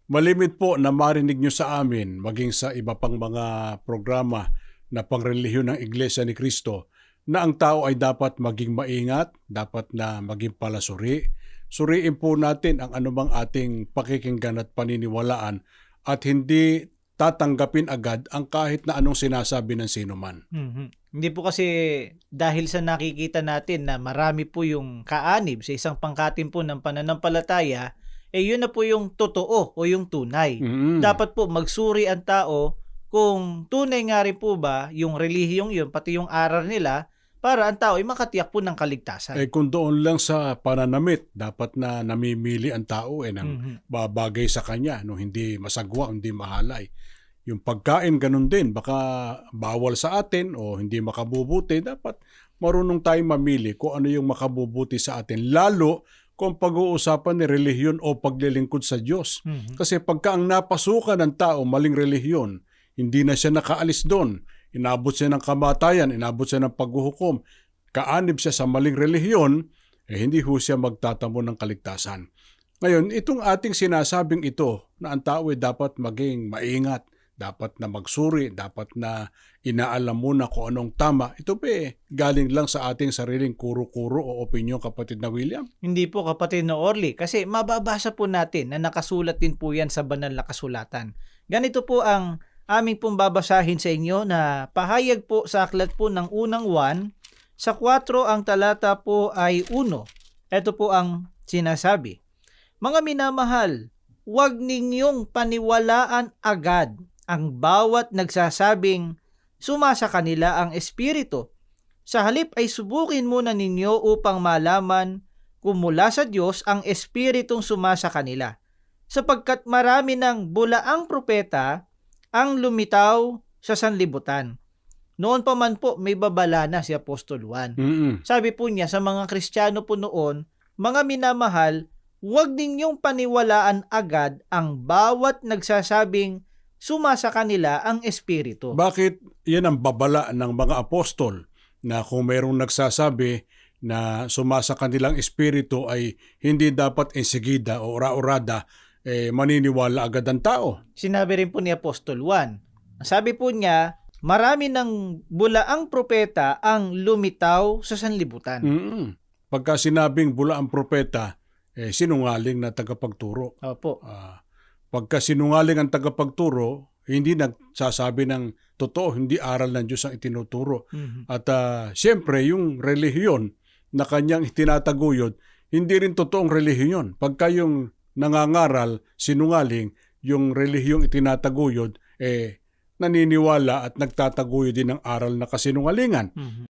Malimit po na marinig nyo sa amin, maging sa iba pang mga programa na pangrelihiyon ng Iglesia ni Cristo, na ang tao ay dapat maging maingat, dapat na maging palasuri. Suriin po natin ang anumang ating pakikinggan at paniniwalaan at hindi tatanggapin agad ang kahit na anong sinasabi ng sino man. Hindi po kasi dahil sa nakikita natin na marami po yung kaanib sa isang pangkatin po ng pananampalataya, yun na po yung totoo o yung tunay. Dapat po magsuri ang tao kung tunay nga rin po ba yung relihiyong yun, pati yung aral nila, para ang tao ay makatiyak po ng kaligtasan. Kung doon lang sa pananamit, dapat na namimili ang tao ng babagay sa kanya, no, hindi masagwa, hindi mahalay. Yung pagkain, ganun din, baka bawal sa atin o hindi makabubuti, dapat marunong tayong mamili kung ano yung makabubuti sa atin. Lalo kung pag-uusapan ni relihiyon o paglilingkod sa Diyos. Kasi pagka ang napasukan ng tao, maling relihiyon, hindi na siya nakaalis doon. Inabot siya ng kamatayan, inabot siya ng paghuhukom. Kaanib siya sa maling relihiyon, hindi ho siya magtatamo ng kaligtasan. Ngayon, itong ating sinasabing ito, na ang tao ay dapat maging maingat, dapat na magsuri, dapat na inaalam muna kung anong tama. Ito ba galing lang sa ating sariling kuro-kuro o opinyon, kapatid na William? Hindi po, kapatid na Orly, kasi mababasa po natin na nakasulat din po yan sa banal na kasulatan. Ganito po ang aming pong babasahin sa inyo na pahayag po sa aklat po ng unang Juan, sa 4 ang talata po ay 1. Ito po ang sinasabi. Mga minamahal, huwag ninyong paniwalaan agad ang bawat nagsasabing sumasa kanila ang espiritu. Sa halip ay subukin muna ninyo upang malaman kung mula sa Diyos ang espiritong sumasa kanila. Sapagkat marami ng bulaang propeta ang lumitaw sa sanlibutan. Noon pa man po may babala na si Apostol Juan. Sabi po niya sa mga Kristiyano po noon, mga minamahal, huwag ninyong paniwalaan agad ang bawat nagsasabing sumasa kanila ang espiritu. Bakit yan ang babala ng mga apostol, na kung mayroong nagsasabi na sumasa kanilang espiritu ay hindi dapat enseguida o ora-orada maniniwala agad ang tao? Sinabi rin po ni Apostol Juan. Sabi po niya, marami ng bulaang propeta ang lumitaw sa sanlibutan. Pagka sinabing bulaang propeta, sinungaling na tagapagturo. Opo. Pagka sinungaling ang tagapagturo, hindi nagsasabi ng totoo, hindi aral ng Diyos ang itinuturo. At siyempre, yung relihiyon na kanyang itinataguyod, hindi rin totoong relihiyon. Pagka yung nangangaral, sinungaling, yung relihiyong itinataguyod, naniniwala at nagtataguyod din ng aral na kasinungalingan.